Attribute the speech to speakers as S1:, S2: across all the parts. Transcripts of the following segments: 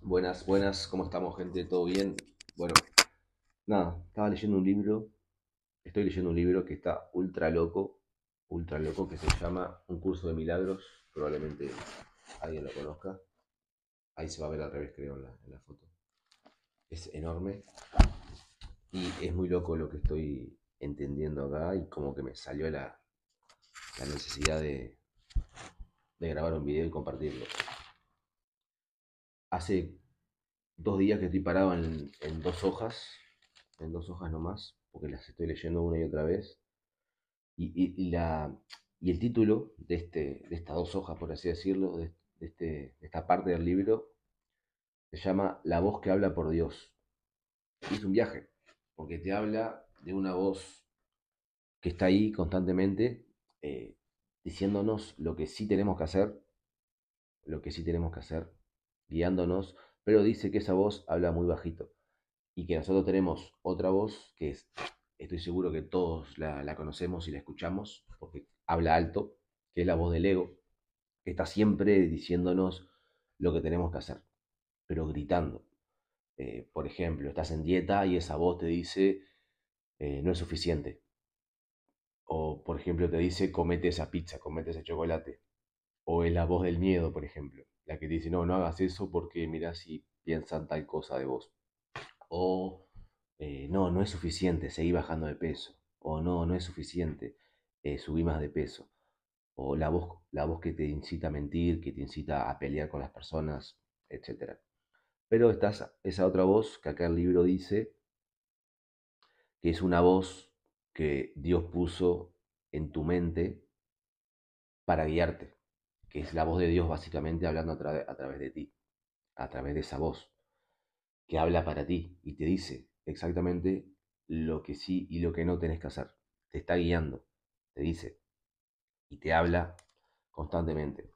S1: Buenas, buenas, ¿cómo estamos, gente? ¿Todo bien? Bueno, nada, estaba leyendo un libro, estoy leyendo un libro que está ultra loco, que se llama Un curso de milagros, probablemente alguien lo conozca. Ahí se va a ver al revés, creo, en la foto. Es enorme y es muy loco lo que estoy entendiendo acá y como que me salió la necesidad de grabar un video y compartirlo. Hace 2 días que estoy parado en dos hojas nomás, porque las estoy leyendo una y otra vez. Y el título de estas 2 hojas, por así decirlo, de esta parte del libro, se llama La voz que habla por Dios. Y es un viaje, porque te habla de una voz que está ahí constantemente, eh, diciéndonos lo que sí tenemos que hacer, lo que sí tenemos que hacer, guiándonos, pero dice que esa voz habla muy bajito y que nosotros tenemos otra voz que es, estoy seguro que todos la conocemos y la escuchamos, porque habla alto, que es la voz del ego, que está siempre diciéndonos lo que tenemos que hacer, pero gritando. Por ejemplo, estás en dieta y esa voz te dice no es suficiente. O, por ejemplo, te dice comete esa pizza, comete ese chocolate. O es la voz del miedo, por ejemplo, la que te dice no, no hagas eso porque mira si piensan tal cosa de vos. O no, no es suficiente, seguí bajando de peso. O no, no es suficiente, subí más de peso. O la voz que te incita a mentir, que te incita a pelear con las personas, etcétera. Pero está esa otra voz que acá el libro dice que es una voz que Dios puso en tu mente para guiarte, que es la voz de Dios básicamente hablando a través de ti, a través de esa voz, que habla para ti y te dice exactamente lo que sí y lo que no tenés que hacer. Te está guiando, te dice y te habla constantemente.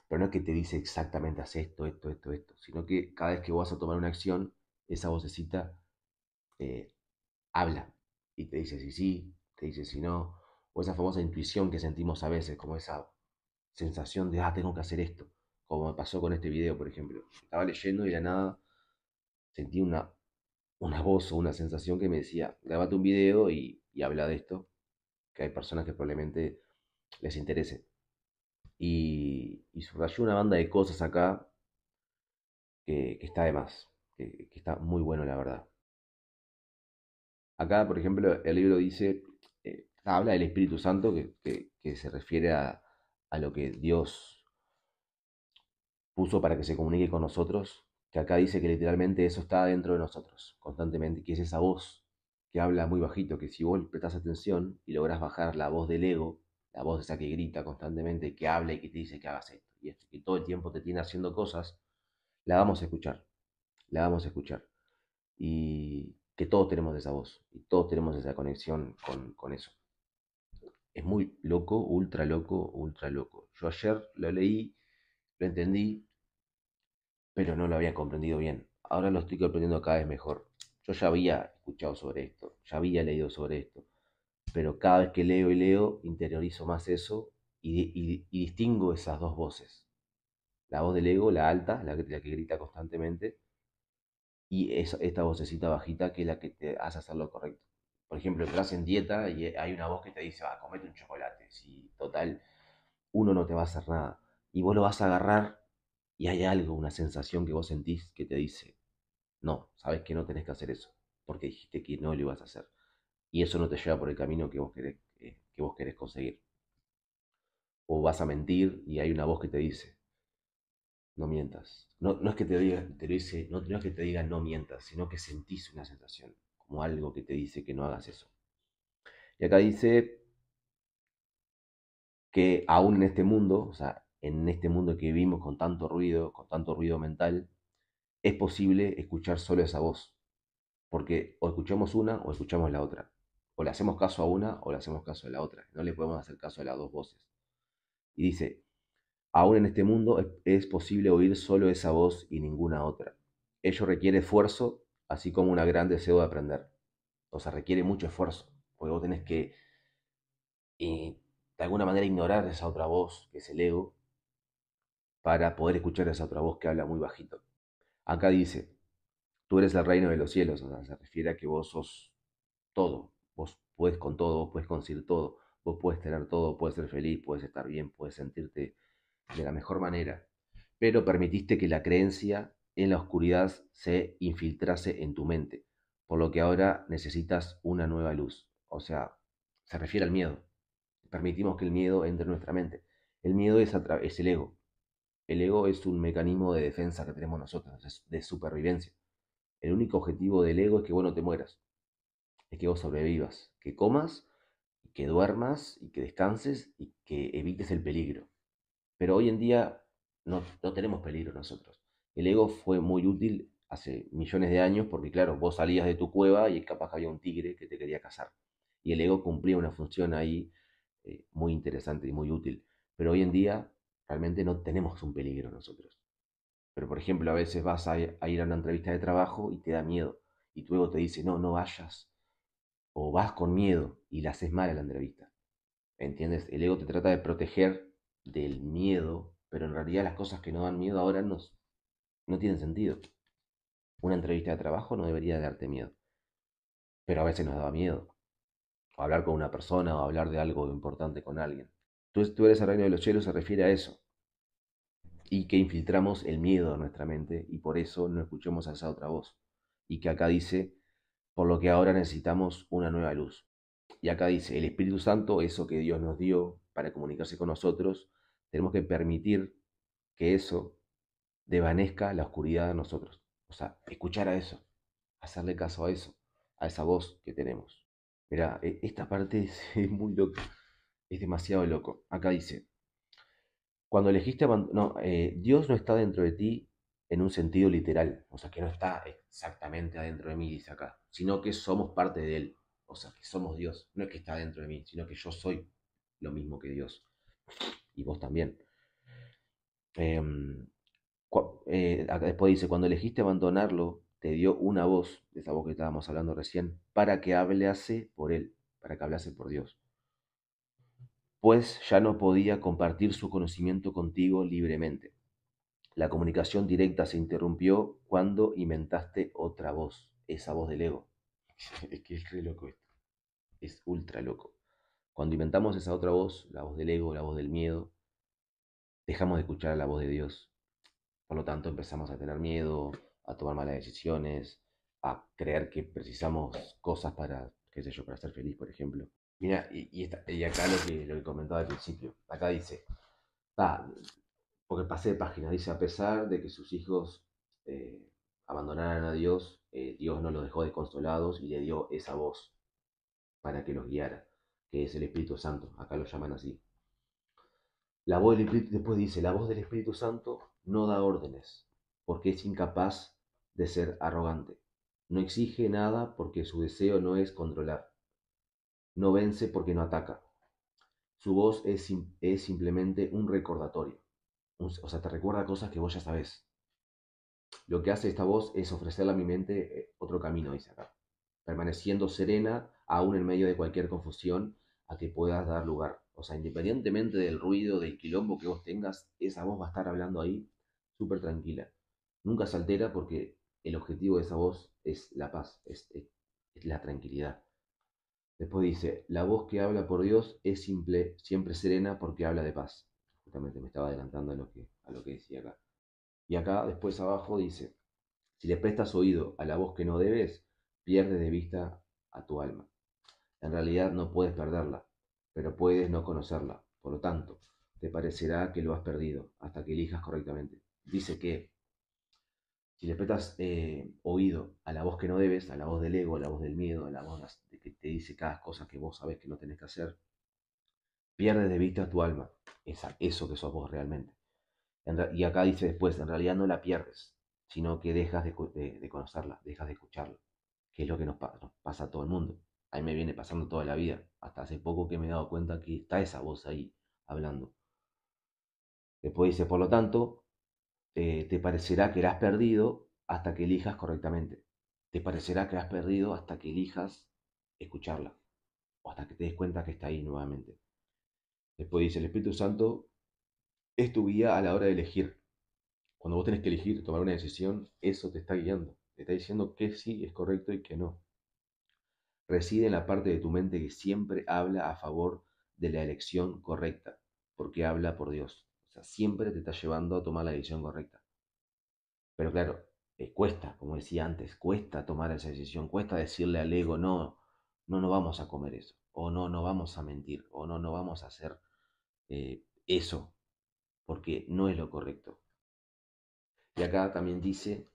S1: Pero no es que te dice exactamente haz esto, esto, esto, esto, sino que cada vez que vas a tomar una acción, esa vocecita eh, habla y te dice si sí, te dice si no, o esa famosa intuición que sentimos a veces, como esa sensación de, tengo que hacer esto, como me pasó con este video, por ejemplo. Estaba leyendo y de la nada sentí una voz o una sensación que me decía, grabate un video y habla de esto, que hay personas que probablemente les interese. Y subrayó una banda de cosas acá que está de más, que está muy bueno, la verdad. Acá, por ejemplo, el libro dice, habla del Espíritu Santo, que se refiere a lo que Dios puso para que se comunique con nosotros, que acá dice que literalmente eso está dentro de nosotros, constantemente, que es esa voz que habla muy bajito, que si vos prestás atención y lográs bajar la voz del ego, la voz esa que grita constantemente, que habla y que te dice que hagas esto, y esto, que todo el tiempo te tiene haciendo cosas, la vamos a escuchar, la vamos a escuchar. Y que todos tenemos esa voz, y todos tenemos esa conexión con eso. Es muy loco, ultra loco, ultra loco. Yo ayer lo leí, lo entendí, pero no lo había comprendido bien. Ahora lo estoy comprendiendo cada vez mejor. Yo ya había escuchado sobre esto, ya había leído sobre esto, pero cada vez que leo y leo, interiorizo más eso y distingo esas dos voces. La voz del ego, la alta, la que grita constantemente, y esta vocecita bajita que es la que te hace hacer lo correcto. Por ejemplo, estás en dieta y hay una voz que te dice, comete un chocolate. Si total, uno no te va a hacer nada. Y vos lo vas a agarrar y hay algo, una sensación que vos sentís que te dice, no, sabes que no tenés que hacer eso, porque dijiste que no lo ibas a hacer. Y eso no te lleva por el camino que vos querés conseguir. O vas a mentir y hay una voz que te dice, no mientas. No, no es que te lo dice, no, no es que te diga no mientas, sino que sentís una sensación, como algo que te dice que no hagas eso. Y acá dice que aún en este mundo, o sea, en este mundo que vivimos con tanto ruido mental, es posible escuchar solo esa voz. Porque o escuchamos una o escuchamos la otra. O le hacemos caso a una o le hacemos caso a la otra. No le podemos hacer caso a las dos voces. Y dice, aún en este mundo es posible oír solo esa voz y ninguna otra. Ello requiere esfuerzo, así como un gran deseo de aprender. O sea, requiere mucho esfuerzo, porque vos tenés que, de alguna manera, ignorar esa otra voz, que es el ego, para poder escuchar esa otra voz que habla muy bajito. Acá dice, tú eres el reino de los cielos, o sea, se refiere a que vos sos todo, vos puedes con todo, vos puedes conseguir todo, vos puedes tener todo, puedes ser feliz, puedes estar bien, puedes sentirte de la mejor manera, pero permitiste que la creencia en la oscuridad se infiltrase en tu mente, por lo que ahora necesitas una nueva luz. O sea, se refiere al miedo. Permitimos que el miedo entre en nuestra mente. El miedo es el ego. El ego es un mecanismo de defensa que tenemos nosotros, de supervivencia. El único objetivo del ego es que vos no te mueras, es que vos sobrevivas, que comas, que duermas y que descanses y que evites el peligro. Pero hoy en día no tenemos peligro nosotros. El ego fue muy útil hace millones de años porque, claro, vos salías de tu cueva y capaz que había un tigre que te quería cazar. Y el ego cumplía una función ahí muy interesante y muy útil. Pero hoy en día realmente no tenemos un peligro nosotros. Pero, por ejemplo, a veces vas a ir a una entrevista de trabajo y te da miedo. Y tu ego te dice, no, no vayas. O vas con miedo y la haces mal a la entrevista. ¿Entiendes? El ego te trata de proteger del miedo, pero en realidad las cosas que no dan miedo ahora no tienen sentido. Una entrevista de trabajo no debería darte miedo, pero a veces nos da miedo. O hablar con una persona o hablar de algo importante con alguien. Tú eres el reino de los cielos se refiere a eso. Y que infiltramos el miedo en nuestra mente y por eso no escuchamos a esa otra voz. Y que acá dice, por lo que ahora necesitamos una nueva luz. Y acá dice, el Espíritu Santo, eso que Dios nos dio para comunicarse con nosotros, tenemos que permitir que eso desvanezca la oscuridad de nosotros. O sea, escuchar a eso, hacerle caso a eso, a esa voz que tenemos. Mira, esta parte es muy loca, es demasiado loco. Acá dice, cuando elegiste no, Dios no está dentro de ti en un sentido literal, o sea, que no está exactamente adentro de mí, dice acá, sino que somos parte de Él, o sea, que somos Dios, no es que está dentro de mí, sino que yo soy lo mismo que Dios, y vos también. Em, Acá después dice, cuando elegiste abandonarlo, te dio una voz, de esa voz que estábamos hablando recién, para que hablase por Él, para que hablase por Dios, pues ya no podía compartir su conocimiento contigo libremente. La comunicación directa se interrumpió cuando inventaste otra voz, esa voz del ego. Es que es re loco esto, es ultra loco. Cuando inventamos esa otra voz, la voz del ego, la voz del miedo, dejamos de escuchar a la voz de Dios. Por lo tanto, empezamos a tener miedo, a tomar malas decisiones, a creer que precisamos cosas para, qué sé yo, para ser feliz, por ejemplo. Mira, y acá lo que comentaba al principio, acá dice, ah, porque pasé de página, dice, a pesar de que sus hijos eh, abandonaran a Dios, Dios no los dejó desconsolados y le dio esa voz para que los guiara, que es el Espíritu Santo, acá lo llaman así. La voz del Espíritu, después dice, la voz del Espíritu Santo no da órdenes, porque es incapaz de ser arrogante. No exige nada porque su deseo no es controlar. No vence porque no ataca. Su voz es simplemente un recordatorio. O sea, te recuerda cosas que vos ya sabés. Lo que hace esta voz es ofrecerle a mi mente otro camino, dice acá, permaneciendo serena aún en medio de cualquier confusión a que puedas dar lugar. O sea, independientemente del ruido, del quilombo que vos tengas, esa voz va a estar hablando ahí súper tranquila. Nunca se altera porque el objetivo de esa voz es la paz, es la tranquilidad. Después dice, la voz que habla por Dios es simple, siempre serena porque habla de paz. Justamente me estaba adelantando a lo que decía acá. Y acá, después abajo dice, si le prestas oído a la voz que no debes, pierdes de vista a tu alma. En realidad no puedes perderla, pero puedes no conocerla. Por lo tanto, te parecerá que lo has perdido hasta que elijas correctamente. Dice que si le prestas oído a la voz que no debes, a la voz del ego, a la voz del miedo, a la voz de que te dice cada cosa que vos sabés que no tenés que hacer, pierdes de vista a tu alma, eso que sos vos realmente. Y acá dice después, en realidad no la pierdes, sino que dejas de conocerla, dejas de escucharla, que es lo que nos pasa a todo el mundo. A mí me viene pasando toda la vida, hasta hace poco que me he dado cuenta que está esa voz ahí hablando. Después dice, por lo tanto, te parecerá que la has perdido hasta que elijas correctamente. Te parecerá que la has perdido hasta que elijas escucharla, o hasta que te des cuenta que está ahí nuevamente. Después dice, el Espíritu Santo es tu guía a la hora de elegir. Cuando vos tenés que elegir, tomar una decisión, eso te está guiando. Te está diciendo que sí es correcto y que no. Reside en la parte de tu mente que siempre habla a favor de la elección correcta, porque habla por Dios. O sea, siempre te está llevando a tomar la decisión correcta. Pero claro, cuesta, como decía antes, cuesta tomar esa decisión, cuesta decirle al ego, no, no, no vamos a comer eso, o no, no vamos a mentir, o no, no vamos a hacer eso, porque no es lo correcto. Y acá también dice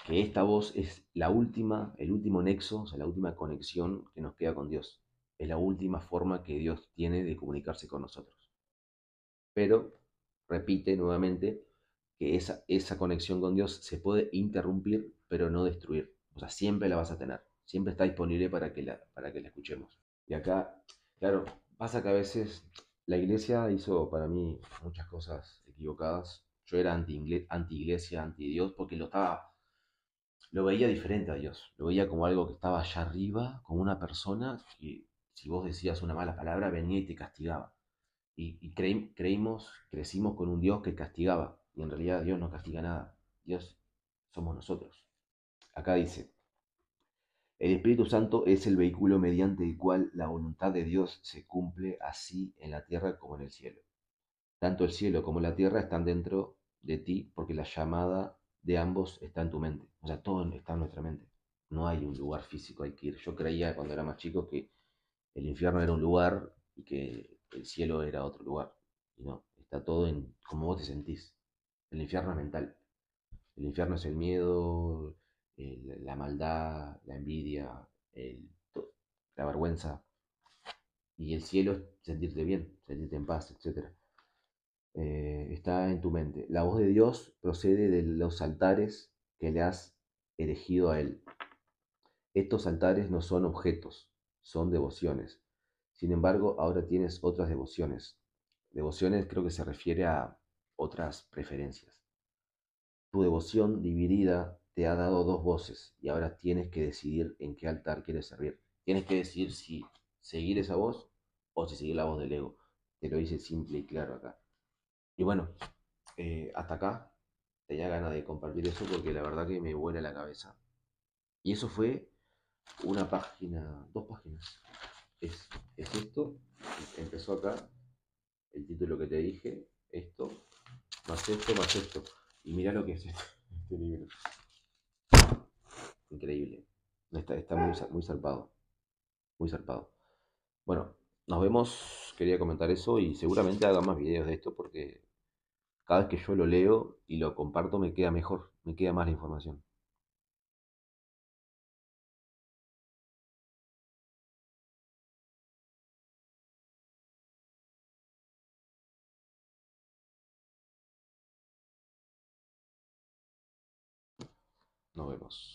S1: que esta voz es la última, el último nexo, o sea, la última conexión que nos queda con Dios. Es la última forma que Dios tiene de comunicarse con nosotros. Pero repite nuevamente que esa conexión con Dios se puede interrumpir, pero no destruir. O sea, siempre la vas a tener. Siempre está disponible para que la escuchemos. Y acá, claro, pasa que a veces la iglesia hizo para mí muchas cosas equivocadas. Yo era anti-iglesia, anti-Dios, porque lo veía diferente a Dios. Lo veía como algo que estaba allá arriba, como una persona que si vos decías una mala palabra venía y te castigaba. Crecimos con un Dios que castigaba. Y en realidad Dios no castiga nada. Dios somos nosotros. Acá dice, el Espíritu Santo es el vehículo mediante el cual la voluntad de Dios se cumple así en la tierra como en el cielo. Tanto el cielo como la tierra están dentro de ti porque la llamada de ambos está en tu mente. O sea, todo está en nuestra mente. No hay un lugar físico al que ir. Yo creía cuando era más chico que el infierno era un lugar y que el cielo era otro lugar. Y no, está todo en cómo vos te sentís. El infierno es mental. El infierno es el miedo, la maldad, la envidia, la vergüenza. Y el cielo es sentirte bien, sentirte en paz, etc. Está en tu mente. La voz de Dios procede de los altares que le has erigido a Él. Estos altares no son objetos, son devociones. Sin embargo, ahora tienes otras devociones. Devociones creo que se refiere a otras preferencias. Tu devoción dividida te ha dado dos voces y ahora tienes que decidir en qué altar quieres servir. Tienes que decidir si seguir esa voz o si seguir la voz del ego. Te lo dice simple y claro acá. Y bueno, hasta acá tenía ganas de compartir eso porque la verdad que me vuela la cabeza. Y eso fue una página, dos páginas. Es esto, empezó acá, el título que te dije, esto, esto, más esto. Y mirá lo que es este libro. Increíble. Está muy, muy zarpado, muy zarpado. Bueno, nos vemos, quería comentar eso y seguramente haga más videos de esto porque cada vez que yo lo leo y lo comparto me queda mejor, me queda más la información. Nos vemos.